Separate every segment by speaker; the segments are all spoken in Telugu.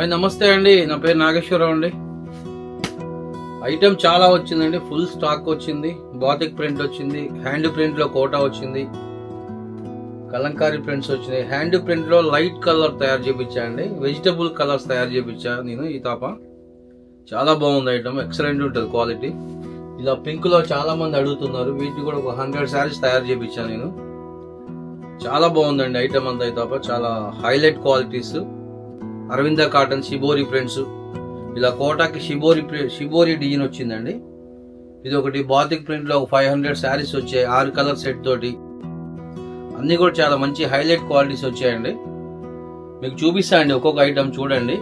Speaker 1: హాయ్ నమస్తే అండి, నా పేరు నాగేశ్వరరావు అండి. ఐటమ్ చాలా వచ్చిందండి, ఫుల్ స్టాక్ వచ్చింది. బాతిక్ ప్రింట్ వచ్చింది, హ్యాండ్ ప్రింట్ లో కోటా వచ్చింది, కలంకారీ ప్రింట్స్ వచ్చినాయి. హ్యాండ్ ప్రింట్ లో లైట్ కలర్ తయారు చేయించా అండి, వెజిటబుల్ కలర్స్ తయారు చేయించా నేను. ఈ తాప చాలా బాగుంది ఐటమ్, ఎక్సలెంట్ ఉంటుంది క్వాలిటీ. ఇలా పింక్ లో చాలా మంది అడుగుతున్నారు, వీటిని కూడా ఒక 100 శారీస్ తయారు చేయించా నేను. చాలా బాగుందండి ఐటమ్ అంతా. ఈ తాప చాలా highlight qualities. Aravinda cotton shibori prints, ఇలా కోటాకి షిబోరి డిజైన్ వచ్చిందండి. ఇది ఒకటి బాతిక్ ప్రింట్ లో 500 శారీస్ వచ్చాయి, 6 కలర్ సెట్ తోటి. అన్ని కూడా చాలా మంచి హైలైట్ క్వాలిటీస్ వచ్చాయండి. మీకు చూపిస్తా అండి ఒక్కొక్క ఐటమ్ చూడండి,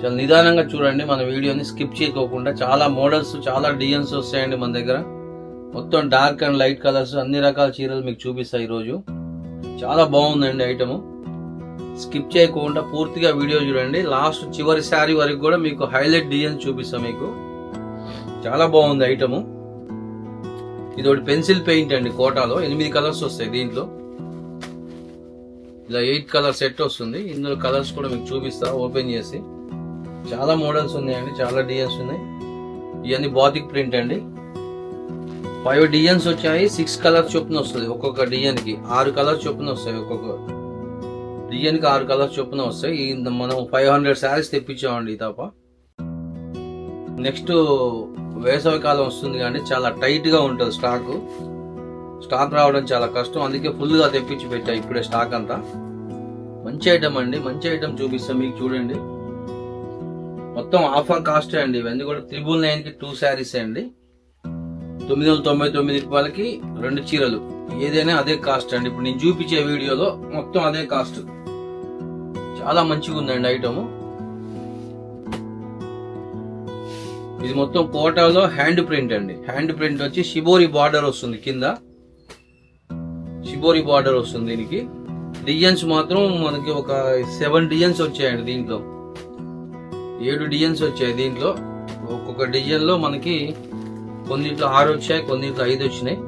Speaker 1: చాలా నిదానంగా చూడండి మన వీడియోని స్కిప్ చేయకోకుండా. చాలా మోడల్స్, చాలా డిజైన్స్ వస్తాయండి మన దగ్గర. మొత్తం డార్క్ అండ్ లైట్ కలర్స్, అన్ని రకాల చీరలు మీకు చూపిస్తాయి ఈరోజు. చాలా బాగుందండి ఐటమ్, స్కిప్ చేయకుండా పూర్తిగా వీడియో చూడండి. లాస్ట్ చివరి శారీ వరకు కూడా మీకు హైలైట్ డిజైన్ చూపిస్తాం మీకు. చాలా బాగుంది ఐటమ్. ఇది ఒకటి పెన్సిల్ పెయింట్ అండి, కోటాలో 8 కలర్స్ వస్తాయి దీంట్లో. ఇలా 8 కలర్ సెట్ వస్తుంది. ఇందులో కలర్స్ కూడా మీకు చూపిస్తా ఓపెన్ చేసి. చాలా మోడల్స్ ఉన్నాయండి, చాలా డిజైన్స్ ఉన్నాయి. ఇవన్నీ బాతిక్ ప్రింట్ అండి. 5 డిజైన్స్ వచ్చాయి, 6 కలర్స్ చొప్పున వస్తుంది. ఒక్కొక్క డిజైన్ కి 6 కలర్స్ చొప్పున వస్తాయి. ఒక్కొక్క డిజైన్ కి 6 కలర్స్ చొప్పున వస్తాయి. మనం 500 శారీస్ తెప్పించామండి ఈ తప్ప. నెక్స్ట్ వేసవి కాలం వస్తుంది కానీ చాలా టైట్ గా ఉంటుంది స్టాక్ రావడం చాలా కష్టం. అందుకే ఫుల్ గా తెప్పించి పెట్టా ఇప్పుడే స్టాక్ అంతా. మంచి ఐటమ్ అండి, మంచి ఐటమ్ చూపిస్తాం మీకు చూడండి. మొత్తం ఆఫర్ కాస్ట్ అండి. ఇవన్నీ కూడా 999 కి 2 శారీస్ అండి. 999 రూపాయలకి 2 చీరలు. ఏదైనా అదే కాస్ట్ అండి. ఇప్పుడు నేను చూపించే వీడియోలో మొత్తం అదే కాస్ట్. చాలా మంచిగా ఉందండి ఐటమ్. ఇది మొత్తం కోటాలో హ్యాండ్ ప్రింట్ అండి. హ్యాండ్ ప్రింట్ వచ్చి షిబోరి బార్డర్ వస్తుంది, కింద షిబోరి బార్డర్ వస్తుంది. దీనికి డిజైన్స్ మాత్రం మనకి ఒక 7 డిజైన్స్ వచ్చాయండి దీంట్లో. 7 డిజైన్స్ వచ్చాయి దీంట్లో. ఒక్కొక్క డిజైన్ లో మనకి కొన్నిట్లో 6 వచ్చాయి, కొన్నిట్లో 5 వచ్చినాయి.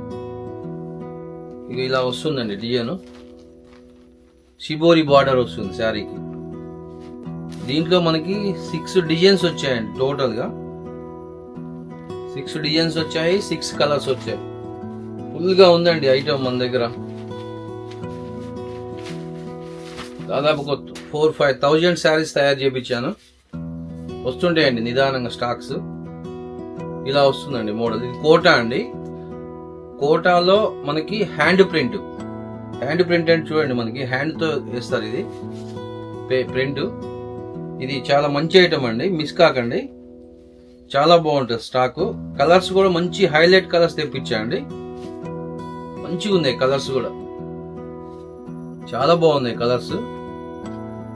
Speaker 1: ఇక ఇలా వస్తుందండి డిజైన్. షిబోరి బార్డర్ వస్తుంది శారీకి. దీంట్లో మనకి 6 డిజైన్స్ వచ్చాయండి టోటల్ గా. 6 డిజైన్స్ వచ్చాయి, 6 కలర్స్ వచ్చాయి. ఫుల్ గా ఉందండి ఐటమ్ మన దగ్గర. దాదాపు 4-5,000 శారీస్ తయారు చేయించాను. వస్తుంటాయండి నిదానంగా స్టాక్స్. ఇలా వస్తుందండి మోడల్. ఇది కోటా అండి. కోటాలో మనకి హ్యాండ్ ప్రింట్ అంటే చూడండి, మనకి హ్యాండ్ తో వేస్తారు ఇది ప్రింట్. ఇది చాలా మంచి ఐటమ్ అండి, మిస్ కాకండి. చాలా బాగుంటుంది స్టాక్. కలర్స్ కూడా మంచి హైలైట్ కలర్స్ తెప్పించా అండి. మంచిగా ఉన్నాయి కలర్స్ కూడా, చాలా బాగున్నాయి కలర్స్.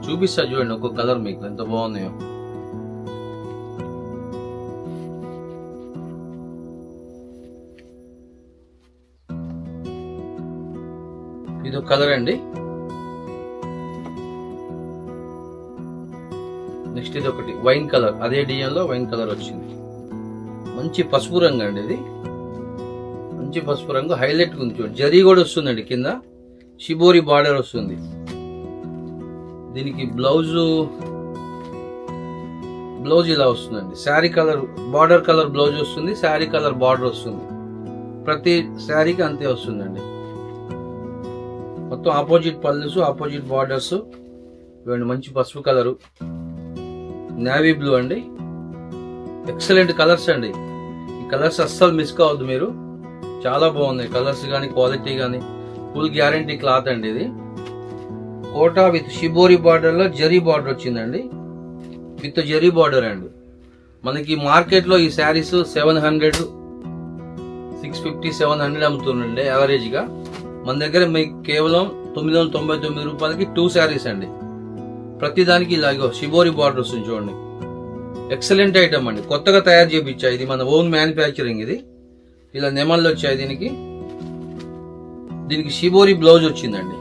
Speaker 1: చూపిస్తా చూడండి ఒక్కొక్క కలర్ మీకు ఎంత బాగున్నాయో. ఇది ఒక కలర్ అండి. నెక్స్ట్ ఇది ఒకటి వైన్ కలర్, అదే డిజైన్ లో వైన్ కలర్ వచ్చింది. మంచి పసుపు రంగు అండి ఇది, మంచి పసుపు రంగు హైలైట్ ఉంది చూడండి. జరీ కూడా వస్తుందండి కింద, షిబోరి బార్డర్ వస్తుంది. దీనికి బ్లౌజ్ ఇలా వస్తుందండి. Sari colour border colour blouse వస్తుంది, శారీ కలర్ బార్డర్ వస్తుంది. ప్రతి శారీకి అంతే వస్తుందండి. మొత్తం ఆపోజిట్ పల్లెస్, ఆపోజిట్ బార్డర్స్. ఇవ్వండి మంచి పసుపు కలరు, నేవీ బ్లూ అండి. ఎక్సలెంట్ కలర్స్ అండి. ఈ కలర్స్ అస్సలు మిస్ కావద్దు మీరు. చాలా బాగున్నాయి కలర్స్ కానీ, క్వాలిటీ కానీ. ఫుల్ గ్యారంటీ క్లాత్ అండి ఇది. కోటా విత్ షిబోరి బార్డర్ లో జరీ బార్డర్ వచ్చిందండి, విత్ జరీ బార్డర్ అండి. మనకి మార్కెట్ లో ఈ శారీస్ 700, 650, 700 అమ్ముతుండే యావరేజ్ గా. మన దగ్గర మీకు కేవలం 999 రూపాయలకి 2 శారీస్ అండి. ప్రతిదానికి ఇలాగో షిబోరి బార్డర్ వస్తుంది చూడండి. ఎక్సలెంట్ ఐటమ్ అండి, కొత్తగా తయారు చేయించా. ఇది మన ఓన్ మ్యానుఫ్యాక్చరింగ్. ఇది ఇలా నెమళ్ళు వచ్చాయి దీనికి షిబోరి బ్లౌజ్ వచ్చిందండి.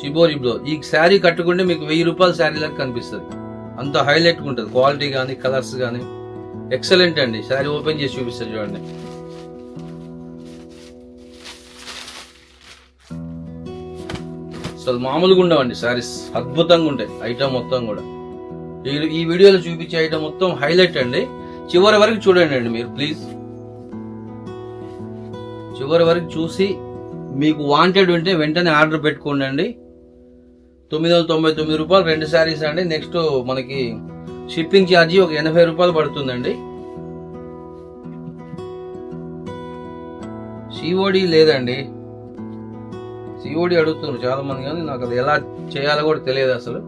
Speaker 1: Shibori blouse. ఈ శారీ కట్టుకుంటే మీకు 1000 రూపాయల శారీ లాగా కనిపిస్తుంది. అంత హైలైట్ ఉంటుంది క్వాలిటీ కానీ, కలర్స్ కానీ. ఎక్సలెంట్ అండి. శారీ ఓపెన్ చేసి చూపిస్తారు చూడండి. అసలు మామూలుగా ఉండవండి శారీస్, అద్భుతంగా ఉంటాయి ఐటమ్ మొత్తం కూడా. ఈ వీడియోలో చూపించే ఐటమ్ మొత్తం హైలైట్ అండి. చివరి వరకు చూడండి అండి మీరు ప్లీజ్. చివరి వరకు చూసి మీకు వాంటెడ్ ఉంటే వెంటనే ఆర్డర్ పెట్టుకోండి అండి. 999 రూపాయలు 2 శారీస్ అండి. నెక్స్ట్ మనకి షిప్పింగ్ ఛార్జీ ఒక 80 రూపాయలు పడుతుందండి. సిఓడి లేదండి. సిఓడి అడుగుతున్నారు చాలా మంది, కానీ నాకు అది ఎలా చేయాలో కూడా తెలియదు అసలు.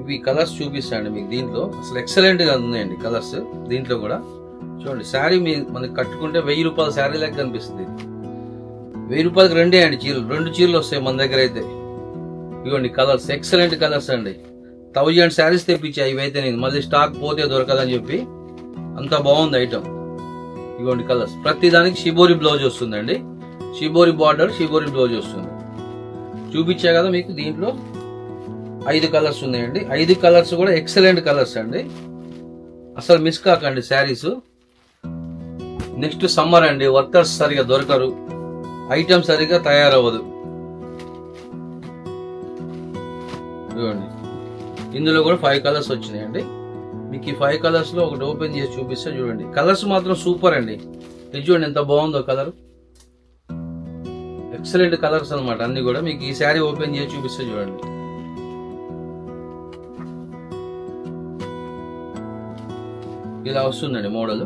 Speaker 1: ఇవి కలర్స్ చూపిస్తాండి మీకు. దీంట్లో అసలు ఎక్సలెంట్ గా ఉన్నాయండి కలర్స్. దీంట్లో కూడా చూడండి, శారీ మనకి కట్టుకుంటే 1000 రూపాయల శారీ లెక్క కనిపిస్తుంది. 1000 రూపాయలకి 2 అండి చీరలు, 2 చీరలు వస్తాయి మన దగ్గర అయితే. ఇవ్వండి కలర్స్, ఎక్సలెంట్ కలర్స్ అండి. 1000 శారీస్ తెప్పించా ఇవైతే నేను, మళ్ళీ స్టాక్ పోతే దొరకదని చెప్పి. అంత బాగుంది ఐటమ్. ఇవ్వండి కలర్స్. ప్రతి దానికి షిబోరి బ్లౌజ్ వస్తుందండి. షిబోరి బార్డర్, షిబోరి బ్లౌజ్ వస్తుంది. చూపించా కదా మీకు. దీంట్లో 5 కలర్స్ ఉన్నాయండి. 5 కలర్స్ కూడా ఎక్సలెంట్ కలర్స్ అండి. అసలు మిస్ కాకండి శారీస్. నెక్స్ట్ సమ్మర్ అండి, వర్కర్స్ సరిగా దొరకరు, ఐటమ్ సరిగా తయారవ్వదు. చూడండి, ఇందులో కూడా 5 కలర్స్ వచ్చినాయండి. మీకు ఈ 5 కలర్స్ లో ఒకటి ఓపెన్ చేసి చూపిస్తే చూడండి. కలర్స్ మాత్రం సూపర్ అండి. ఇది చూడండి ఎంత బాగుందో కలర్. ఎక్సలెంట్ కలర్స్ అనమాట అన్ని కూడా. మీకు ఈ శారీ ఓపెన్ చేసి చూపిస్తే చూడండి. ఇలా వస్తుందండి మోడల్.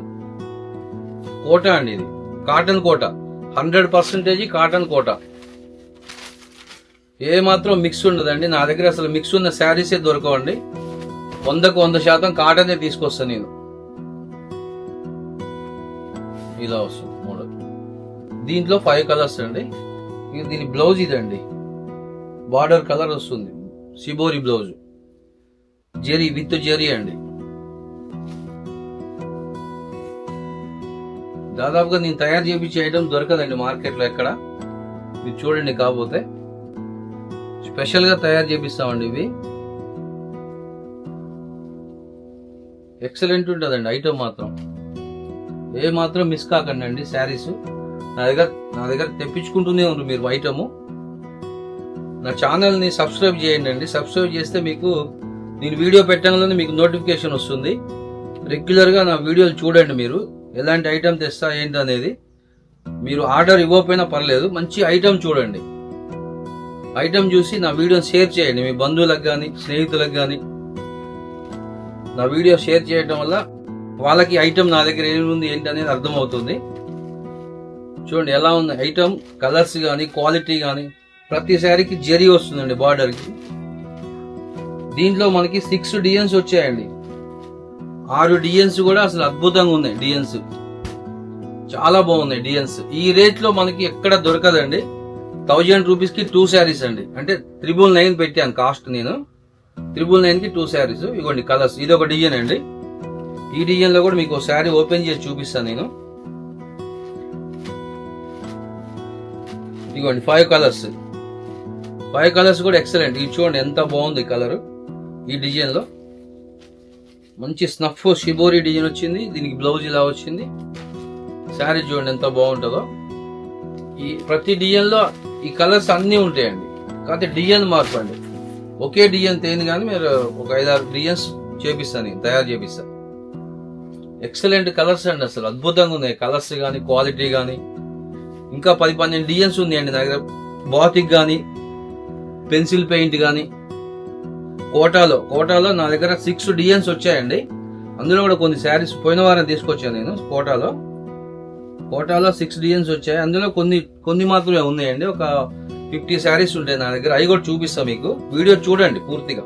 Speaker 1: కోట అండి, ఇది కాటన్ కోట, 100% కాటన్ కోట. ఏ మాత్రం మిక్స్ ఉండదండి. నా దగ్గర అసలు మిక్స్ ఉన్న శారీసే దొరకవండి. 100కు 100% కాటనే తీసుకొస్తాను నేను. ఇలా వస్తుంది మోడల్. దీంట్లో 5 కలర్స్ అండి. దీని బ్లౌజ్ ఇదండి, బార్డర్ కలర్ వస్తుంది, shibori blouse, zari with zari అండి. దాదాపుగా నేను తయారు చేయించే ఐటమ్ దొరకదండి మార్కెట్లో ఎక్కడ. మీరు చూడండి, కాకపోతే స్పెషల్ గా తయారు చేపిస్తామండి ఇవి. ఎక్సలెంట్ ఉంటుందండి ఐటమ్ మాత్రం. ఏ మాత్రం మిస్ కాకండి అండి శారీస్. నా దగ్గర తెప్పించుకుంటూనే ఉంటారు మీరు ఐటము. నా ఛానల్ ని సబ్స్క్రైబ్ చేయండి అండి. సబ్స్క్రైబ్ చేస్తే మీకు నేను వీడియో పెట్టగానే మీకు నోటిఫికేషన్ వస్తుంది. రెగ్యులర్ గా నా వీడియోలు చూడండి మీరు. ఎలాంటి ఐటమ్ తెస్తా ఏంటి అనేది. మీరు ఆర్డర్ ఇవ్వకపోయినా పర్లేదు, మంచి ఐటమ్ చూడండి. ఐటమ్ చూసి నా వీడియోని షేర్ చేయండి మీ బంధువులకు కానీ స్నేహితులకు కానీ. నా వీడియో షేర్ చేయడం వల్ల వాళ్ళకి ఐటమ్ నా దగ్గర ఏముంది ఏంటి అనేది అర్థమవుతుంది. చూడండి ఎలా ఉంది ఐటమ్. కలర్స్ కానీ క్వాలిటీ కానీ. ప్రతి శారీకి జరీ వస్తుందండి బార్డర్కి. దీంట్లో మనకి 6 డిజైన్స్ వచ్చాయండి. 6 డిజైన్స్ కూడా అసలు అద్భుతంగా ఉన్నాయి. డిజైన్స్ చాలా బాగున్నాయి డిజైన్స్. ఈ రేట్ లో మనకి ఎక్కడ దొరకదండి. 1000 రూపీస్ కి 2 శారీస్ అండి. అంటే 999 పెట్టాను కాస్ట్ నేను. 999 కి 2 శారీస్. ఇవ్వండి కలర్స్. ఇది ఒక డిజైన్ అండి. ఈ డిజైన్ లో కూడా మీకు శారీ ఓపెన్ చేసి చూపిస్తాను నేను. ఇవ్వండి 5 కలర్స్. 5 కలర్స్ కూడా ఎక్సలెంట్. ఇది చూడండి ఎంత బాగుంది కలర్. ఈ డిజైన్ లో మంచి స్నఫ్ షిబోరి డిజైన్ వచ్చింది. దీనికి బ్లౌజ్ ఇలా వచ్చింది. శారీ చూడండి ఎంత బాగుంటుందో. ఈ ప్రతి డిజైన్ లో ఈ కలర్స్ అన్ని ఉంటాయండి. కాకపోతే డిజైన్ మార్పు అండి. ఒకే డిజైన్ తేని కానీ మీరు ఒక 5-6 డిజైన్స్ చేపిస్తాను, తయారు చేపిస్తాను. ఎక్సలెంట్ కలర్స్ అండి. అసలు అద్భుతంగా ఉన్నాయి కలర్స్ కానీ క్వాలిటీ కానీ. ఇంకా 10-12 డిజైన్స్ ఉన్నాయండి నా దగ్గర. బాతిక్ కానీ, పెన్సిల్ పెయింట్ కానీ. కోటాలో నా దగ్గర 6 డిజైన్స్ వచ్చాయండి. అందులో కూడా కొన్ని శారీస్ పోయిన వారం తీసుకొచ్చాను నేను. కోటాలో 6 డిజైన్స్ వచ్చాయి. అందులో కొన్ని మాత్రమే ఉన్నాయండి. ఒక 50 శారీస్ ఉంటాయి నా దగ్గర. అవి కూడా చూపిస్తాను మీకు. వీడియో చూడండి పూర్తిగా.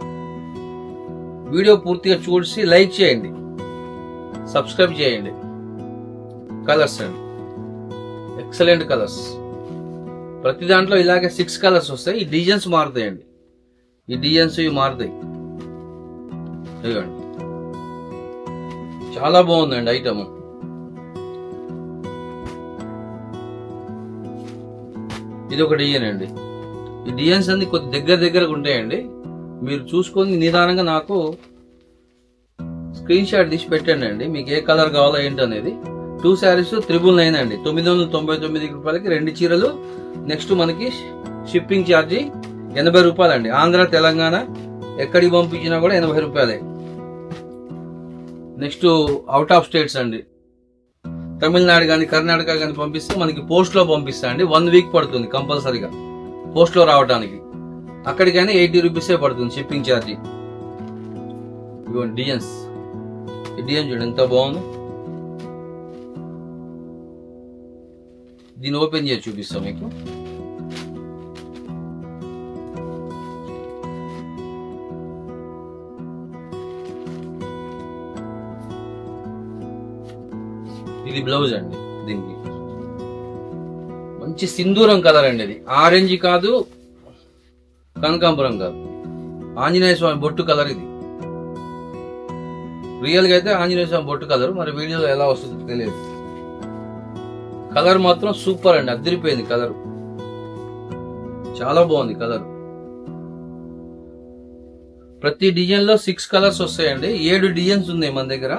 Speaker 1: వీడియో పూర్తిగా చూసి లైక్ చేయండి, సబ్స్క్రైబ్ చేయండి. కలర్స్ అండి, ఎక్సలెంట్ కలర్స్. ప్రతి దాంట్లో ఇలాగే 6 కలర్స్ వస్తాయి. ఈ డిజైన్స్ మారుతాయండి. ఈ డిజైన్స్ ఇవి మారుతాయి. ఇవ్వండి చాలా బాగుందండి ఐటమ్. ఇది ఒక డిజైన్ అండి. ఈ డిజైన్స్ అన్ని కొద్ది దగ్గరగా ఉంటాయండి. మీరు చూసుకొని నిదానంగా నాకు స్క్రీన్ షాట్ తీసి పెట్టండి అండి. మీకు ఏ కలర్ కావాలో ఏంటి అనేది. 2 శారీస్ 999 అండి, 999 రూపాయలకి 2 చీరలు. నెక్స్ట్ మనకి షిప్పింగ్ ఛార్జీ 80 రూపాయలు అండి. ఆంధ్ర తెలంగాణ ఎక్కడికి పంపించినా కూడా 80 రూపాయలే. నెక్స్ట్ అవుట్ ఆఫ్ స్టేట్స్ అండి, తమిళనాడు కానీ కర్ణాటక కానీ పంపిస్తే మనకి పోస్ట్లో పంపిస్తా అండి. 1 వీక్ పడుతుంది కంపల్సరీగా పోస్ట్లో రావడానికి. అక్కడికైనా 80 రూపీసే పడుతుంది షిప్పింగ్ ఛార్జీ. ఇదిగోండి డిజైన్స్, ఈ డిజైన్ చూడండి ఎంత బాగుంది. దీన్ని ఓపెన్ చేసి చూపిస్తాం మీకు. ఇది బ్లౌజ్ అండి. దీనికి మంచి సింధూరం కలర్ అండి. ఇది ఆరెంజ్ కాదు, కనకాంబరం కాదు, ఆంజనేయ స్వామి బొట్టు కలర్. ఇది రియల్ గా అయితే ఆంజనేయ స్వామి బొట్టు కలర్, మరి వీడియోలో ఎలా వస్తుందో తెలియదు. కలర్ మాత్రం సూపర్ అండి, అదిరిపోయింది కలర్, చాలా బాగుంది కలర్. ప్రతి డిజైన్ లో 6 కలర్స్ వస్తాయండి. 7 డిజైన్స్ ఉన్నాయి మన దగ్గర.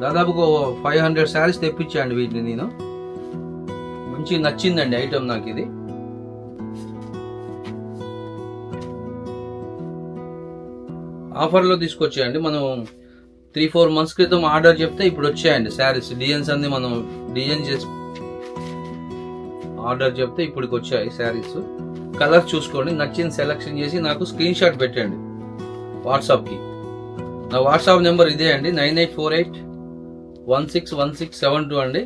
Speaker 1: దాదాపుగా 500 శారీస్ తెప్పించాండి వీటిని నేను. మంచి నచ్చిందండి ఐటమ్ నాకు. ఇది ఆఫర్లో తీసుకొచ్చాయండి. మనం 3-4 మంత్స్ క్రితం ఆర్డర్ చెప్తే ఇప్పుడు వచ్చాయండి శారీస్. డిజైన్స్ అన్ని మనం డిజైన్ చేసి ఆర్డర్ చెప్తే ఇప్పటికి వచ్చాయి శారీస్. కలర్స్ చూసుకోండి, నచ్చిన సెలెక్షన్ చేసి నాకు స్క్రీన్ షాట్ పెట్టండి వాట్సాప్కి. నా వాట్సాప్ నెంబర్ ఇదే అండి, 9848161672 అండి.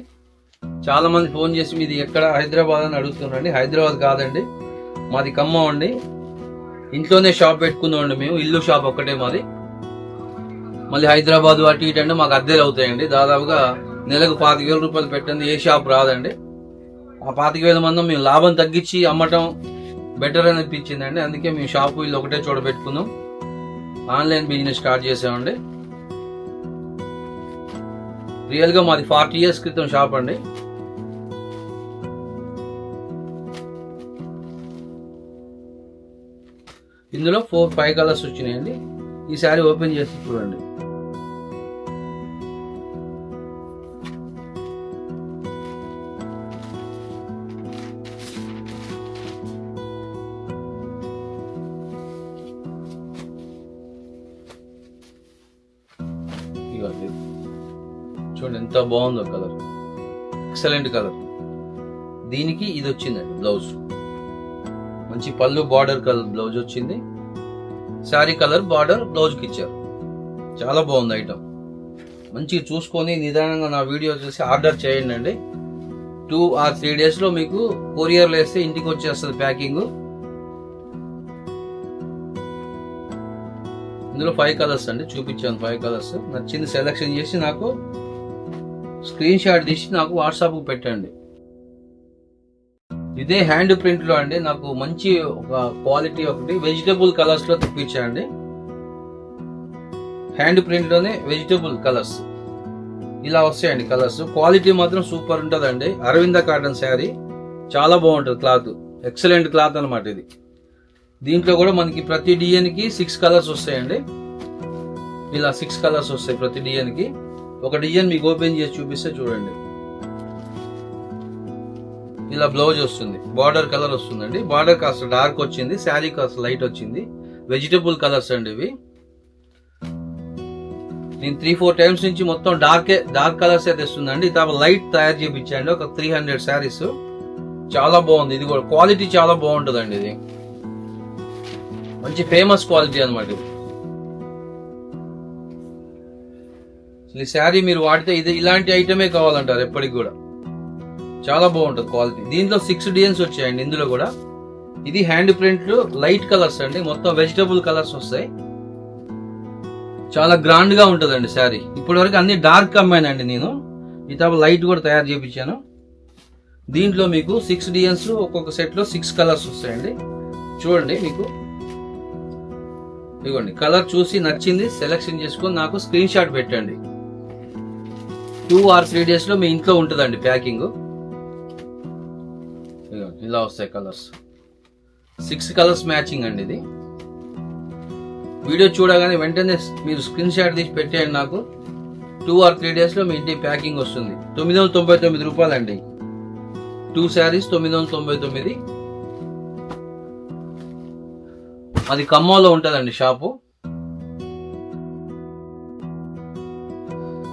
Speaker 1: చాలా మంది ఫోన్ చేసి మీది ఎక్కడ హైదరాబాద్ అని అడుగుతున్నారండి. హైదరాబాద్ కాదండి, మాది ఖమ్మం అండి. ఇంట్లోనే షాప్ పెట్టుకుందామండి మేము, ఇల్లు షాప్ ఒక్కటే మాది. మళ్ళీ హైదరాబాద్ అటు ఇటు అంటే మాకు అద్దెలు అవుతాయండి. దాదాపుగా నెలకు 25,000 రూపాయలు పెట్టండి ఏ షాప్ రాదండి. ఆ 25,000 మంది మేము లాభం తగ్గించి అమ్మటం బెటర్ అని అనిపించిందండి. అందుకే మేము షాపు ఇల్లు ఒకటే చోట పెట్టుకుందాం, ఆన్లైన్ బిజినెస్ స్టార్ట్ చేసామండి. రియల్ గా మాది 40 ఇయర్స్ క్రితం షాప్ అండి. ఇందులో 4-5 కలర్స్ వచ్చినాయండి. ఈ శారీ ఓపెన్ చేసి చూడండి. చూడండి ఎంత బాగుందో కలర్, ఎక్సలెంట్ కలర్. దీనికి ఇది వచ్చిందండి బ్లౌజ్, మంచి పళ్ళు బార్డర్ కలర్ బ్లౌజ్ వచ్చింది. శారీ కలర్ బార్డర్ బ్లౌజ్కి ఇచ్చారు. చాలా బాగుంది ఐటమ్. మంచిగా చూసుకొని నిదానంగా నా వీడియో చూసి ఆర్డర్ చేయండి అండి. 2 or 3 డేస్లో మీకు కొరియర్లో వేస్తే ఇంటికి వచ్చేస్తుంది ప్యాకింగ్. ఇందులో 5 కలర్స్ అండి చూపించాను. 5 కలర్స్ నచ్చింది సెలెక్షన్ చేసి నాకు స్క్రీన్ షాట్ తీసి నాకు వాట్సాప్కి పెట్టండి. ఇదే హ్యాండ్ ప్రింట్ లో అండి. నాకు మంచి ఒక క్వాలిటీ ఒకటి వెజిటబుల్ కలర్స్ లో తెప్పించండి. హ్యాండ్ ప్రింట్ లోనే వెజిటబుల్ కలర్స్ ఇలా వస్తాయండి కలర్స్. క్వాలిటీ మాత్రం సూపర్ ఉంటుందండి. అరవింద కాటన్ శారీ చాలా బాగుంటుంది, క్లాత్ ఎక్సలెంట్ క్లాత్ అనమాట ఇది. దీంట్లో కూడా మనకి ప్రతి డిజైన్ కి 6 కలర్స్ వస్తాయండి. ఇలా 6 కలర్స్ వస్తాయి ప్రతి డిజైన్ కి. ఒక డిజైన్ మీకు ఓపెన్ చేసి చూపిస్తే చూడండి. ఇలా బ్లౌజ్ వస్తుంది, బార్డర్ కలర్ వస్తుందండి. బార్డర్ కాస్త డార్క్ వచ్చింది, శారీ కాస్త లైట్ వచ్చింది. వెజిటబుల్ కలర్స్ అండి ఇవి. నేను 3-4 టైమ్స్ నుంచి మొత్తం డార్క్ కలర్స్ అయితే తెస్తుందండి. తర్వాత లైట్ తయారు చేయించండి ఒక 300 శారీస్. చాలా బాగుంది. ఇది కూడా క్వాలిటీ చాలా బాగుంటుందండి. ఇది మంచి ఫేమస్ క్వాలిటీ అనమాట. ఈ శారీ మీరు వాడితే ఇది ఇలాంటి ఐటమే కావాలంటారు ఎప్పటికి కూడా. చాలా బాగుంటుంది క్వాలిటీ. దీంట్లో 6 డిజైన్స్ వచ్చాయండి ఇందులో కూడా. ఇది హ్యాండ్ ప్రింట్ లైట్ కలర్స్ అండి, మొత్తం వెజిటబుల్ కలర్స్ వస్తాయి. చాలా గ్రాండ్ గా ఉంటుందండి శారీ. ఇప్పటి వరకు అన్ని డార్క్ అమ్మానండి నేను. ఈ తప్ప లైట్ కూడా తయారు చేయించాను. దీంట్లో మీకు 6 డిజైన్స్, ఒక్కొక్క సెట్ లో 6 కలర్స్ వస్తాయండి. చూడండి మీకు ఇదిగోండి, కలర్ చూసి నచ్చింది సెలెక్షన్ చేసుకొని నాకు స్క్రీన్ షాట్ పెట్టండి. 2 or 3 డేస్ లో మీ ఇంట్లో ఉంటుందండి ప్యాకింగ్. ఇలా వస్తాయి కలర్స్, 6 కలర్స్ మ్యాచింగ్ అండి. ఇది వీడియో చూడగానే వెంటనే మీరు స్క్రీన్ షాట్ తీసి పెట్టేయండి నాకు. 2 or 3 days లో మీ ఇంటికి ప్యాకింగ్ వస్తుంది. 999 రూపాయలండి. 2 శారీస్ 999. అది ఖమ్మంలో ఉంటుందండి షాపు.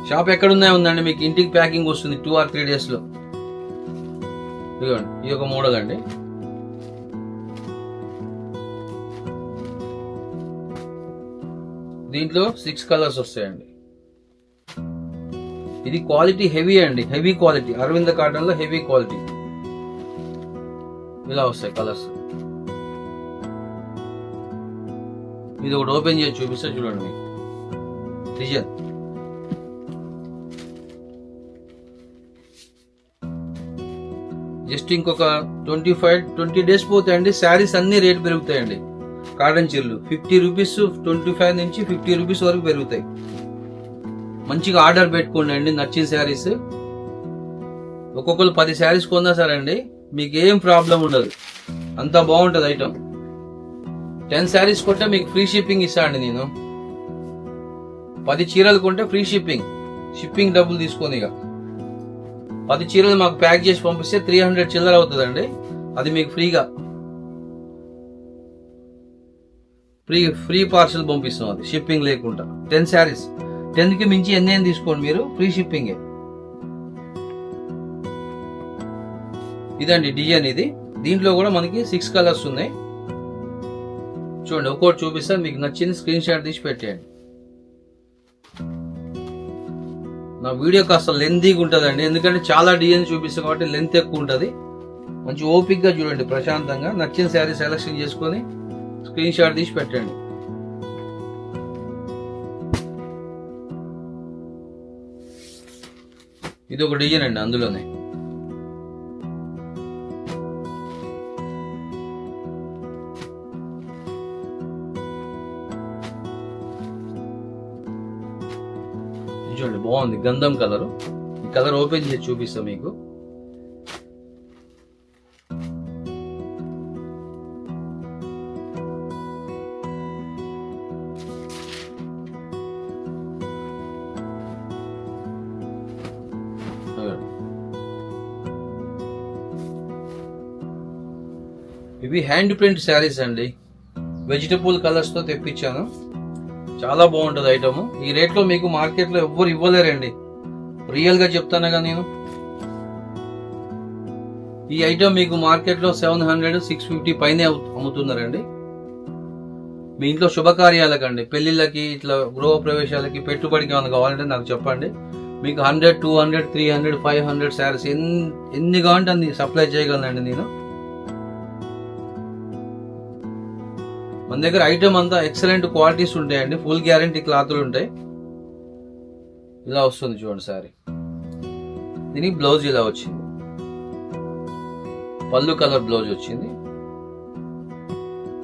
Speaker 1: షాప్ ఎక్కడున్నా ఉందండి, మీకు ఇంటికి ప్యాకింగ్ వస్తుంది 2 or 3 days లో. ఇదిగోండి, ఇది ఒక మోడల్ అండి. దీంట్లో 6 కలర్స్ వస్తాయండి. ఇది క్వాలిటీ హెవీ అండి, హెవీ క్వాలిటీ. అరవింద కాటన్ లో హెవీ క్వాలిటీ. ఇలా వస్తాయి కలర్స్. ఇది ఒకటి ఓపెన్ చేసి చూపిస్తా చూడండి. మీకు డిజైన్ జస్ట్ ఇంకొక 20 days పోతాయండి. శారీస్ అన్ని రేట్ పెరుగుతాయండి. కాటన్ చీరలు 50 రూపీస్, 25 నుంచి 50 రూపీస్ వరకు పెరుగుతాయి. మంచిగా ఆర్డర్ పెట్టుకోండి అండి. నచ్చిన శారీస్ ఒక్కొక్కరు 10 శారీస్ కొన్నా సరే అండి, మీకు ఏం ప్రాబ్లం ఉండదు. అంత బాగుంటుంది ఐటమ్. 10 శారీస్ కొంటే మీకు ఫ్రీ షిప్పింగ్ ఇస్తానండి నేను. 10 చీరలు కొంటే ఫ్రీ షిప్పింగ్ డబ్బులు తీసుకొని. ఇక 10 చీరలు మాకు ప్యాక్ చేసి పంపిస్తే 300 చిల్లర అవుతుందండి. అది మీకు ఫ్రీ పార్సల్ పంపిస్తాం. అది షిప్పింగ్ లేకుండా. 10 శారీస్ 10కి మించి ఎన్ని తీసుకోండి మీరు, ఫ్రీ షిప్పింగ్. ఇదండి డిజైన్. ఇది దీంట్లో కూడా మనకి 6 కలర్స్ ఉన్నాయి. చూడండి, ఒక్కోటి చూపిస్తా. మీకు నచ్చింది స్క్రీన్ షాట్ తీసి పెట్టేయండి. నా వీడియో కాస్త లెంతీగా ఉంటుందండి, ఎందుకంటే చాలా డిజైన్ చూపిస్తాం కాబట్టి లెంత్ ఎక్కువ ఉంటుంది. మంచి ఓపిక్ గా చూడండి, ప్రశాంతంగా నచ్చిన శారీ సెలెక్షన్ చేసుకొని స్క్రీన్ షాట్ తీసి పెట్టండి. ఇది ఒక డిజైన్ అండి అందులోనే. చూడండి, బాగుంది. గంధం కలర్. ఈ కలర్ ఓపెన్ చేసి చూపిస్తా మీకు. ఇవి హ్యాండ్ ప్రింట్ శారీస్ అండి. వెజిటబుల్ కలర్స్ తో తెప్పించాను. చాలా బాగుంటది ఐటమ్. ఈ రేట్ లో మీకు మార్కెట్ లో ఎవ్వరు ఇవ్వలేరండి. రియల్ గా చెప్తానుగా నేను. ఈ ఐటమ్ మీకు మార్కెట్ లో 700, 650 పైనే అమ్ముతున్నారండి. మీ ఇంట్లో శుభకార్యాలకండి, పెళ్లిళ్ళకి, ఇట్లా గృహ ప్రవేశాలకి, పెట్టుబడికి ఏమైనా కావాలంటే నాకు చెప్పండి. మీకు 100, 200, 300, 500 శారీస్ ఎన్ని కావాలంటే అన్ని సప్లై చేయగలనండి నేను. మన దగ్గర ఐటమ్ అంతా ఎక్సలెంట్ క్వాలిటీస్ ఉంటాయండి. ఫుల్ గ్యారంటీ క్లాతులు ఉంటాయి. ఇలా వస్తుంది చూడండి శారీ. దీనికి బ్లౌజ్ ఇలా వచ్చింది. పళ్ళు కలర్ బ్లౌజ్ వచ్చింది.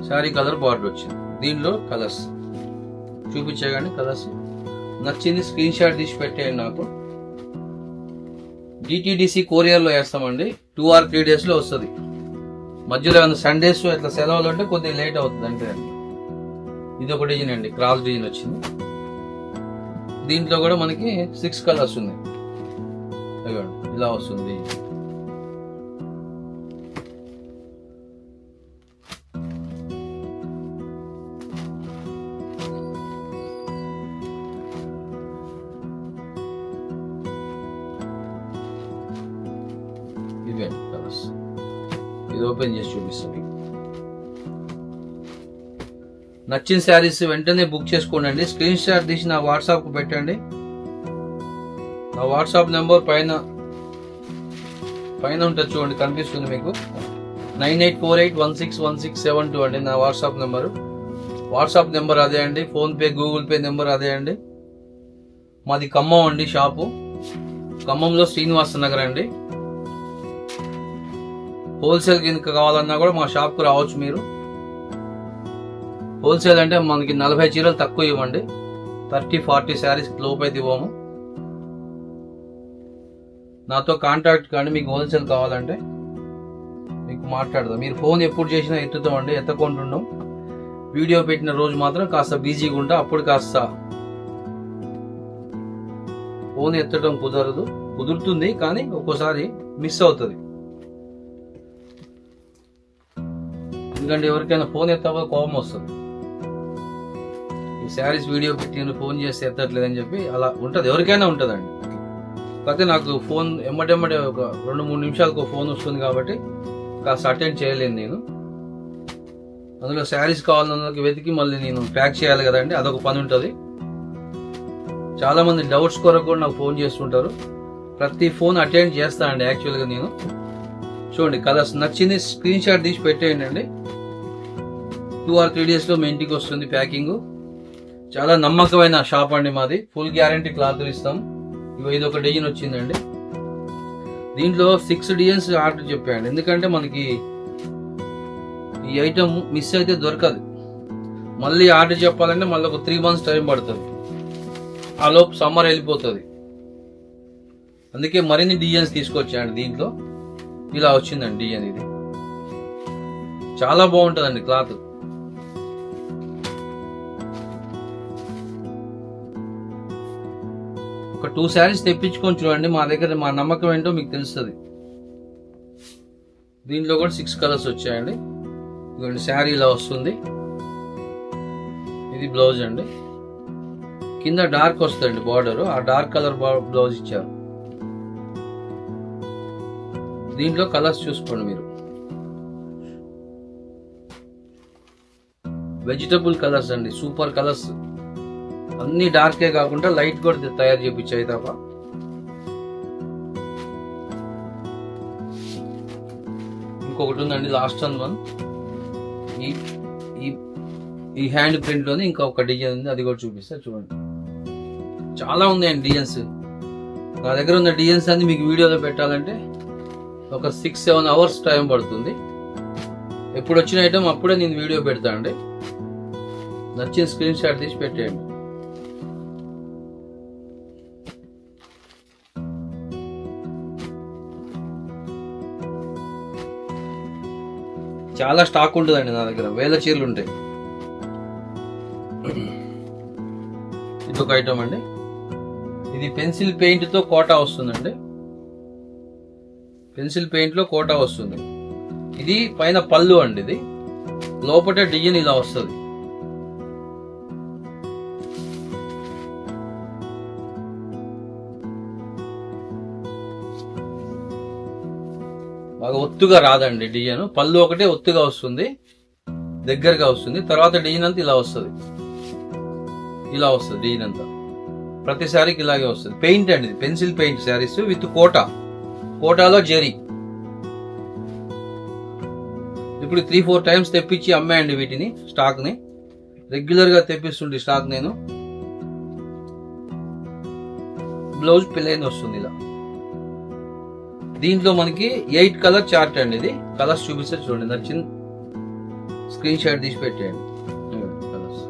Speaker 1: శారీ కలర్ బార్డర్ వచ్చింది. దీనిలో కలర్స్ చూపించగానే కలర్స్ నచ్చింది స్క్రీన్ షాట్ తీసి పెట్టేయండి నాకు. DTDC కొరియర్ లో వేస్తామండి. 2 or 3 days లో వస్తుంది. మధ్యలో ఏమైనా సండేస్ ఇట్లా సెలవులు అంటే కొద్దిగా లేట్ అవుతుంది అంటే. ఇది ఒక డిజైన్ అండి, క్రాస్ డిజైన్ వచ్చింది. దీంట్లో కూడా మనకి 6 కలర్స్ ఉన్నాయి. ఇలా వస్తుంది. ఇవే కలర్స్. ఇది ఓపెన్ చేసి చూపిస్తాను. నచ్చిన శారీస్ వెంటనే బుక్ చేసుకోండి. స్క్రీన్ షాట్ తీసి నా వాట్సాప్ కు పెట్టండి. నా వాట్సాప్ నెంబర్ పైన ఉంటుంది చూడండి, కనిపిస్తుంది మీకు. 9848161672 అండి నా వాట్సాప్ నెంబరు. వాట్సాప్ నెంబర్ అదే అండి. Phone pay, Google pay number అదే అండి. మాది ఖమ్మం అండి షాపు. ఖమ్మంలో శ్రీనివాస నగర్ అండి. హోల్సేల్ కింద కావాలన్నా కూడా మా షాప్ కు రావచ్చు మీరు. హోల్సేల్ అంటే మనకి 40 చీరలు తక్కువ ఇవ్వండి. 30-40 శారీస్ లోపు అయితే ఇవ్వము. నాతో కాంటాక్ట్ కానీ మీకు హోల్సేల్ కావాలంటే మీకు మాట్లాడదాం. మీరు ఫోన్ ఎప్పుడు చేసినా ఎత్తుతామండి, ఎత్తకుంటున్నాం. వీడియో పెట్టిన రోజు మాత్రం కాస్త బిజీగా ఉంటా. అప్పుడు కాస్త ఫోన్ ఎత్తడం కుదురుతుంది కానీ ఒక్కోసారి మిస్ అవుతుంది. ఎందుకంటే ఎవరికైనా ఫోన్ ఎత్తకపోతే కోపం వస్తుంది. ఈ శారీస్ వీడియో పెట్టి ఫోన్ చేస్తే ఎత్తట్లేదని చెప్పి అలా ఉంటుంది, ఎవరికైనా ఉంటుందండి. కాకపోతే నాకు ఫోన్ ఎమ్మటెమ్మటే ఒక 2-3 నిమిషాలకు ఫోన్ వస్తుంది కాబట్టి కాస్త అటెండ్ చేయలేను నేను. అందులో శారీస్ కావాలన్నది వెతికి మళ్ళీ నేను ప్యాక్ చేయాలి కదండి, అదొక పని ఉంటుంది. చాలా మంది డౌట్స్ కొరకు కూడా నాకు ఫోన్ చేస్తుంటారు. ప్రతి ఫోన్ అటెండ్ చేస్తానండి యాక్చువల్గా నేను. చూడండి కలర్స్ నచ్చింది స్క్రీన్ షాట్ తీసి పెట్టేయండి అండి. 2 or 3 days లో మీ ఇంటికి వస్తుంది ప్యాకింగ్. చాలా నమ్మకమైన షాప్ అండి మాది. ఫుల్ గ్యారంటీ క్లాత్ ఇస్తాం. ఇది ఒక డిజైన్ వచ్చిందండి. దీంట్లో 6 డిజైన్స్ ఆర్డర్ చెప్పాయండి. ఎందుకంటే మనకి ఈ ఐటమ్ మిస్ అయితే దొరకదు. మళ్ళీ ఆర్డర్ చెప్పాలంటే మళ్ళీ ఒక 3 months టైం పడుతుంది. ఆ లోపు సమ్మర్ వెళ్ళిపోతుంది. అందుకే మరిన్ని డిజైన్స్ తీసుకొచ్చాయండి. దీంట్లో ఇలా వచ్చిందండి డిజైన్. ఇది చాలా బాగుంటుందండి క్లాత్. ఒక 2 శారీస్ తెప్పించుకొని చూడండి. మా దగ్గర మా నమ్మకం ఏంటో మీకు తెలుస్తుంది. దీంట్లో కూడా 6 కలర్స్ వచ్చాయండి. ఇదిగోండి శారీ ఇలా వస్తుంది. ఇది బ్లౌజ్ అండి. కింద డార్క్ వస్తుంది బార్డర్. ఆ డార్క్ కలర్ బ్లౌజ్ ఇచ్చారు. దీంట్లో కలర్స్ చూసుకోండి మీరు. వెజిటబుల్ కలర్స్ అండి, సూపర్ కలర్స్. అన్ని డార్కే కాకుండా లైట్ కూడా తయారు చేయించాయి తప్ప. ఇంకొకటి ఉందండి లాస్ట్ వన్. ఈ హ్యాండ్ ప్రింట్ లోనే ఇంకొక డిజైన్ ఉంది, అది కూడా చూపిస్తా చూడండి. చాలా ఉన్నాయండి డిజైన్స్. నా దగ్గర ఉన్న డిజైన్స్ అన్ని మీకు వీడియోలో పెట్టాలంటే ఒక 6-7 hours టైం పడుతుంది. ఎప్పుడు వచ్చిన ఐటమ్ అప్పుడే నేను వీడియో పెడతా అండి. నచ్చిన స్క్రీన్ షాట్ తీసి పెట్టేయండి. చాలా స్టాక్ ఉంటుందండి నా దగ్గర, వేల చీరలు ఉంటాయి. ఇదొక ఐటమ్ అండి. ఇది పెన్సిల్ పెయింట్ తో కోటా వస్తుందండి. పెన్సిల్ పెయింట్ లో కోటా వస్తుంది. ఇది పైన పళ్ళు అండి. ఇది లోపల డిజైన్ ఇలా వస్తుంది. బాగా ఒత్తుగా రాదండి డిజైన్. పళ్ళు ఒకటే ఒత్తుగా వస్తుంది, దగ్గరగా వస్తుంది. తర్వాత డిజైన్ అంతా ఇలా వస్తుంది. ఇలా వస్తుంది డిజైన్ అంతా. ప్రతి శారీకి ఇలాగే వస్తుంది. పెయింట్ అండి, ఇది పెన్సిల్ పెయింట్ శారీస్ విత్ కోటాలో జెరీ. ఇప్పుడు 3-4 times తెప్పించి అమ్మాయండి వీటిని. స్టాక్ ని రెగ్యులర్ గా తెప్పిస్తుండే స్టాక్ నేను. బ్లౌజ్ ప్లెయిన్ వస్తుంది ఇలా. దీంట్లో మనకి 8 కలర్ చార్ట్ అండి. ఇది కలర్స్ చూపిస్తే చూడండి. నచ్చిన స్క్రీన్ షాట్ తీసి పెట్టేయండి. కలర్స్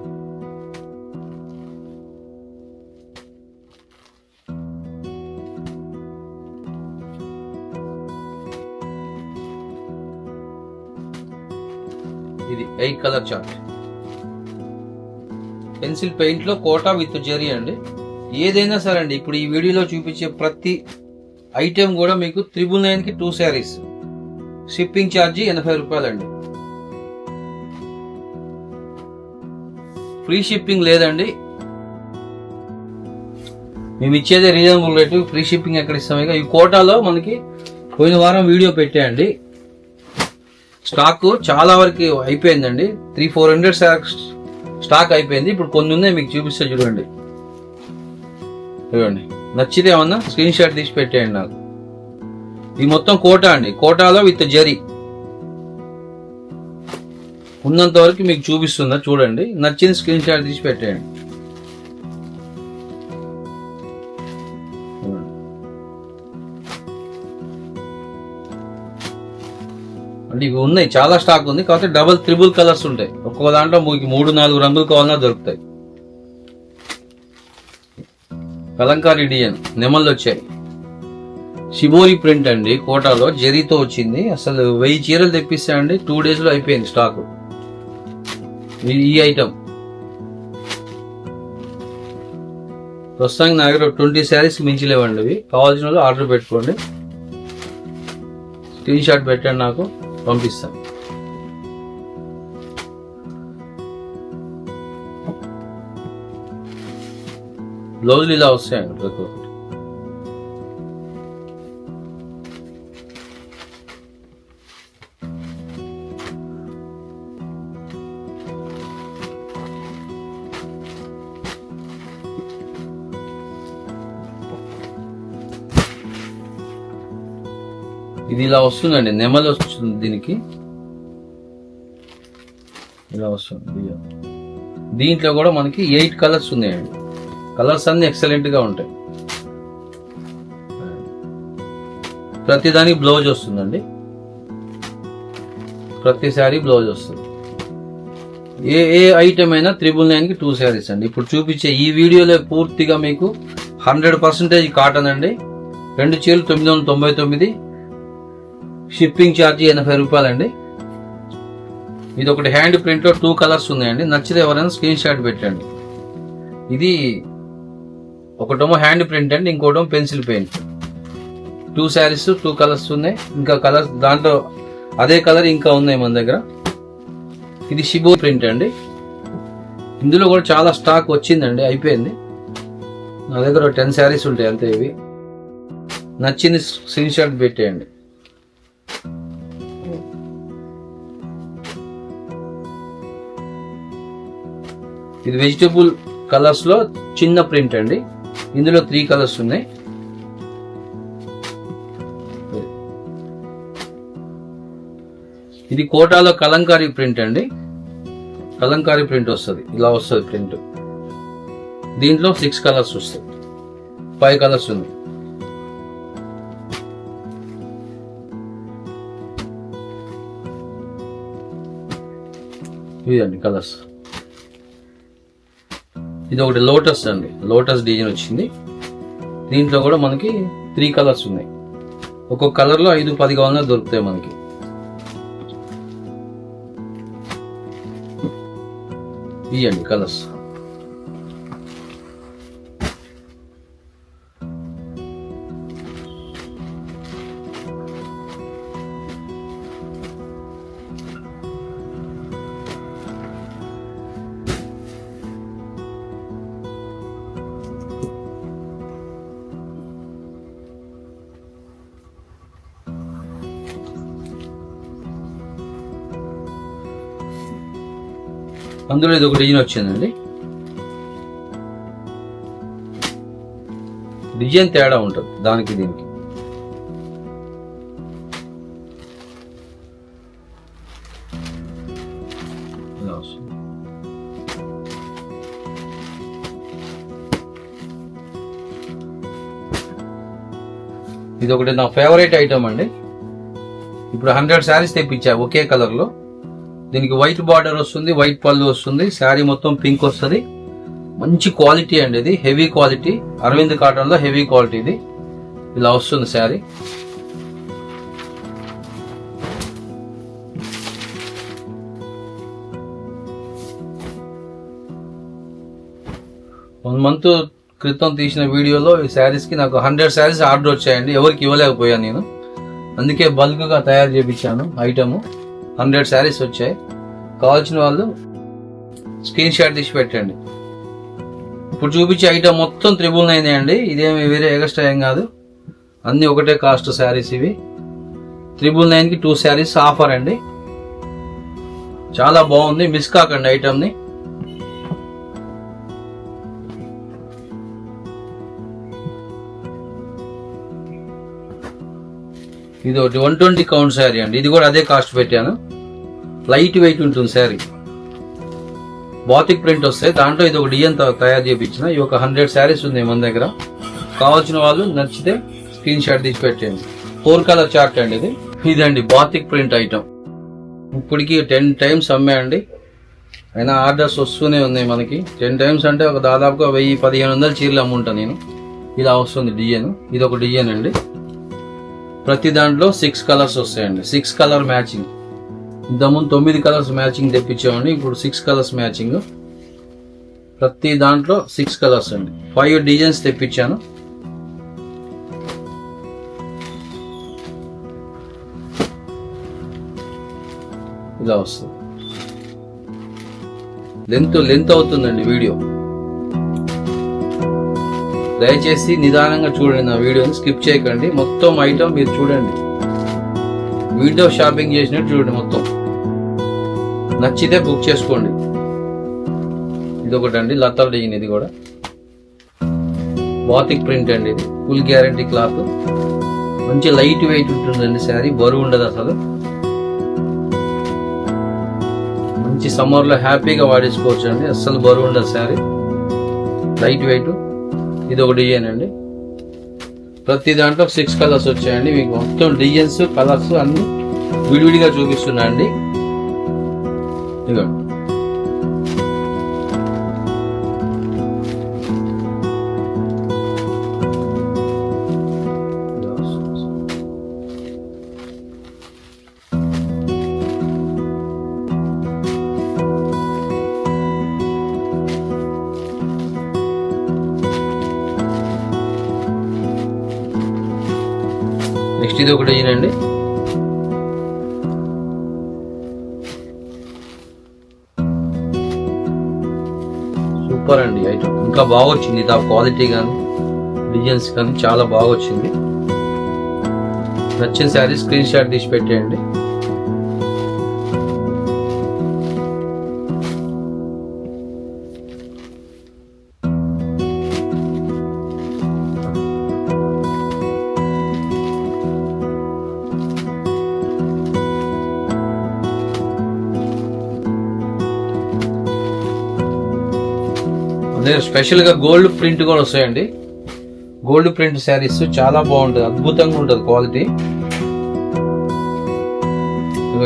Speaker 1: ఇది 8 కలర్ చార్ట్. పెన్సిల్ పెయింట్ లో కోటా విత్ జెరీ అండి. ఏదైనా సరే అండి, ఇప్పుడు ఈ వీడియోలో చూపించే ప్రతి ఐటెం కూడా మీకు 999కి 2 శారీస్. షిప్పింగ్ ఛార్జీ 80 రూపాయలు అండి. ఫ్రీ షిప్పింగ్ లేదండి. మేము ఇచ్చేదే రీజనబుల్ రేటు. ఫ్రీ షిప్పింగ్ ఎక్కడ ఇస్తాం? ఇక ఈ కోటాలో మనకి పోయిన వారం వీడియో పెట్టాయండి. స్టాక్ చాలా వరకు అయిపోయిందండి. 300-400 స్టాక్ అయిపోయింది. ఇప్పుడు కొన్ని ఉన్నాయి, మీకు చూపిస్తే చూడండి. చూడండి, నచ్చితే ఏమన్నా స్క్రీన్ షాట్ తీసి పెట్టేయండి నాకు. ఇది మొత్తం కోటా అండి. కోటాలో విత్ జరీ ఉన్నంత వరకు మీకు చూపిస్తుందా చూడండి. నచ్చిన స్క్రీన్ షాట్ తీసి పెట్టేయండి. అంటే ఇవి ఉన్నాయి, చాలా స్టాక్ ఉంది. కాకపోతే డబుల్ 3 కలర్స్ ఉంటాయి. ఒక్కొక్క దాంట్లో మీకు 3-4 రంగులు కావాలన్నా దొరుకుతాయి. కలంకారీ డిజైన్ నెమళ్ళు వచ్చాయి. షిబోరి ప్రింట్ అండి. కోటాలో జరీతో వచ్చింది. అసలు 1000 చీరలు తెప్పిస్తా అండి. 2 days లో అయిపోయింది స్టాక్. ఈ ఐటమ్ ప్రస్తుతానికి నా దగ్గర 20 శారీస్ మించి లేవండి. ఇవి కావాల్సిన వాళ్ళు ఆర్డర్ పెట్టుకోండి, స్క్రీన్ షాట్ పెట్టండి, నాకు పంపిస్తాను. బ్లౌజులు ఇలా వస్తాయండి ప్రతి ఒక్కటి. ఇది ఇలా వస్తుందండి, నెమలి వస్తుంది, దీనికి ఇలా వస్తుంది. దీంట్లో కూడా మనకి 8 కలర్స్ ఉన్నాయండి. కలర్స్ అన్ని ఎక్సలెంట్ గా ఉంటాయి. ప్రతిదానికి బ్లౌజ్ వస్తుందండి, ప్రతి శారీ బ్లౌజ్ వస్తుంది. ఏ ఐటమ్ అయినా 999కి 2 శారీస్ అండి. ఇప్పుడు చూపించే ఈ వీడియోలో పూర్తిగా మీకు 100% కాటన్ అండి. 2 చీరలు 999, షిప్పింగ్ ఛార్జీ 80 రూపాయలండి. ఇది ఒకటి హ్యాండ్ ప్రింట్ లో 2 కలర్స్ ఉన్నాయండి. నచ్చితే ఎవరైనా స్క్రీన్ షాట్ పెట్టండి. ఇది ఒకటేమో హ్యాండ్ ప్రింట్ అండి, ఇంకోటేమో పెన్సిల్ పెయింట్. 2 శారీస్ 2 కలర్స్ ఉన్నాయి. ఇంకా కలర్స్ దాంట్లో అదే కలర్ ఇంకా ఉన్నాయి మన దగ్గర. ఇది షిబో ప్రింట్ అండి. ఇందులో కూడా చాలా స్టాక్ వచ్చిందండి, అయిపోయింది. నా దగ్గర 10 శారీస్ ఉంటాయి అంతే. ఇవి నచ్చింది స్క్రీన్ షాట్ పెట్టేయండి. ఇది వెజిటబుల్ కలర్స్ లో చిన్న ప్రింట్ అండి. ఇందులో 3 కలర్స్ ఉన్నాయి. ఇది కోటాలో కలంకారీ ప్రింట్ అండి. కలంకారీ ప్రింట్ వస్తుంది, ఇలా వస్తుంది ప్రింట్. దీంట్లో 6 కలర్స్ వస్తాయి, 5 కలర్స్ ఉన్నాయి. ఇదండి కలర్స్. ఇది ఒకటి లోటస్ అండి, లోటస్ డిజైన్ వచ్చింది. దీంట్లో కూడా మనకి 3 కలర్స్ ఉన్నాయి. ఒక్కొక్క కలర్ లో 5-10 కావాలన్నా దొరుకుతాయి మనకి. ఇవ్వండి కలర్స్. అందులో ఇది ఒక డిజైన్ వచ్చిందండి. డిజైన్ తేడా ఉంటుంది దానికి దీనికి. ఇది ఒకటి నా ఫేవరెట్ ఐటమ్ అండి. ఇప్పుడు 100 శారీస్ తెప్పించా ఒకే కలర్ లో. దీనికి వైట్ బార్డర్ వస్తుంది, వైట్ పళ్ళు వస్తుంది, శారీ మొత్తం పింక్ వస్తుంది. మంచి క్వాలిటీ అండి, ఇది హెవీ క్వాలిటీ. అరవింద్ కాటన్ లో హెవీ క్వాలిటీ. ఇది ఇలా వస్తుంది శారీ. వన్ మంత్ క్రితం తీసిన వీడియోలో ఈ శారీస్ కి నాకు 100 శారీస్ ఆర్డర్ వచ్చాయండి. ఎవరికి ఇవ్వలేకపోయాను నేను, అందుకే బల్క్ గా తయారు చేయించాను ఐటమ్. 100 శారీస్ వచ్చాయి. కావాల్సిన వాళ్ళు స్క్రీన్ షాట్ తీసి పెట్టండి. ఇప్పుడు చూపించే ఐటమ్ మొత్తం 999 అండి. ఇదేమి వేరే ఎక్స్ట్రా ఏం కాదు, అన్ని ఒకటే కాస్ట్ శారీస్. ఇవి 999కి 2 శారీస్ ఆఫర్ అండి. చాలా బాగుంది, మిస్ కాకండి ఐటమ్ ని. ఇది ఒకటి 120 కౌంట్ శారీ అండి. ఇది కూడా అదే కాస్ట్ పెట్టాను. లైట్ వెయిట్ ఉంటుంది శారీ, బాతిక్ ప్రింట్ వస్తాయి. దాంట్లో ఇది ఒక డిజైన్ తయారు చేయించిన. ఈ ఒక 100 శారీస్ ఉంది మన దగ్గర. కావాల్సిన వాళ్ళు నచ్చితే స్క్రీన్ షాట్ తీసి పెట్టండి. 4 కలర్ చార్ట్ అండి ఇది. ఇదండి బాతిక్ ప్రింట్ ఐటమ్. ఇప్పటికి 10 టైమ్స్ అమ్మాయండి, అయినా ఆర్డర్స్ వస్తూనే ఉన్నాయి మనకి. 10 టైమ్స్ అంటే ఒక దాదాపుగా 1000-1500 చీరలు అమ్ముంటా నేను. ఇలా వస్తుంది డిజైన్. ఇది ఒక డిజైన్ అండి. ప్రతి దాంట్లో 6 కలర్స్ వస్తాయండి, 6 కలర్ మ్యాచింగ్. ఇంతకుముందు 9 కలర్స్ మ్యాచింగ్ తెప్పించామండి, ఇప్పుడు 6 కలర్స్ మ్యాచింగ్. ప్రతి దాంట్లో 6 కలర్స్ అండి. 5 డిజైన్స్ తెప్పించాను. ఇలా వస్తుంది. లెంత్ అవుతుందండి వీడియో. దయచేసి నిదానంగా చూడండి, నా వీడియోని స్కిప్ చేయకండి. మొత్తం ఐటమ్ మీరు చూడండి, వీడియో షాపింగ్ చేసినట్టు చూడండి. మొత్తం నచ్చితే బుక్ చేసుకోండి. ఇది ఒకటి అండి, లతా డిజైన్. ఇది కూడా బాతిక్ ప్రింట్ అండి. ఇది ఫుల్ గ్యారంటీ క్లాత్. మంచి లైట్ వెయిట్ ఉంటుందండి శారీ, బరువు ఉండదు అసలు. మంచి సమ్మర్లో హ్యాపీగా వాడేసుకోవచ్చు అండి, అస్సలు బరువు ఉండదు శారీ, లైట్ వెయిట్. ఇది ఒక డిజైన్ అండి. ప్రతి దాంట్లో 6 కలర్స్ వచ్చాయండి. మీకు మొత్తం డిజైన్స్ కలర్స్ అన్ని విడివిడిగా చూపిస్తున్నా అండి. ఇదిగోండి. నెక్స్ట్ ఇది ఒకటి అండి. సూపర్ అండి ఐటమ్. ఇంకా బాగా వచ్చింది, ఆ క్వాలిటీ కానీ డిజైన్స్ కానీ చాలా బాగా వచ్చింది. నచ్చిన శారీ స్క్రీన్ షాట్ తీసి పెట్టేయండి. అదే స్పెషల్ గా గోల్డ్ ప్రింట్ కూడా వస్తాయండి. గోల్డ్ ప్రింట్ శారీస్ చాలా బాగుంటుంది, అద్భుతంగా ఉంటుంది క్వాలిటీ.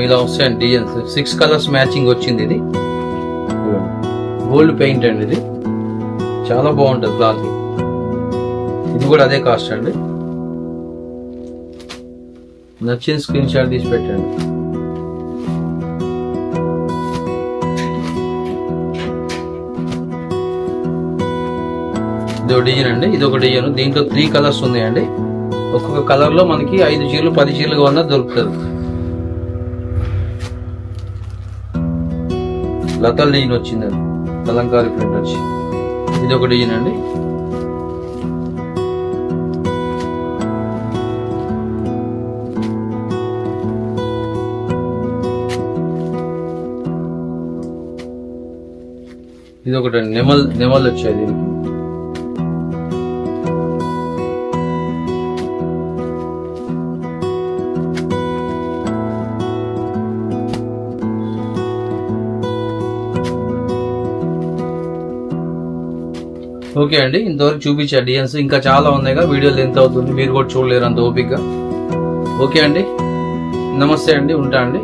Speaker 1: ఇలా వస్తాయండి డిజైన్స్. 6 కలర్స్ మ్యాచింగ్ వచ్చింది. ఇది గోల్డ్ పెయింట్ అండి. ఇది చాలా బాగుంటుంది క్లాత్. ఇది కూడా అదే కాస్ట్ అండి. నచ్చిన స్క్రీన్ షాట్ తీసి పెట్టండి. ఇది ఒక డిజైన్ అండి. ఇది ఒక డిజైన్. దీంట్లో 3 కలర్స్ ఉన్నాయండి. ఒక్కొక్క కలర్ లో మనకి 5 చీరలు 10 చీరలు కొన్నా దొరుకుతుంది. లతా డిజైన్ వచ్చిందండి, కలంకారీ ప్రింట్ వచ్చి. ఇది ఒక డిజైన్ అండి. ఇది ఒకటి అండి, నెమల్ వచ్చాయి దీనికి. ఓకే అండి, ఇంతవరకు చూపించా డిజైన్స్. ఇంకా చాలా ఉన్నాయిగా, వీడియో లెంత్ అవుతుంది, మీరు కూడా చూడలేరు అంత ఓపికగా. ఓకే అండి, నమస్తే అండి, ఉంటా అండి.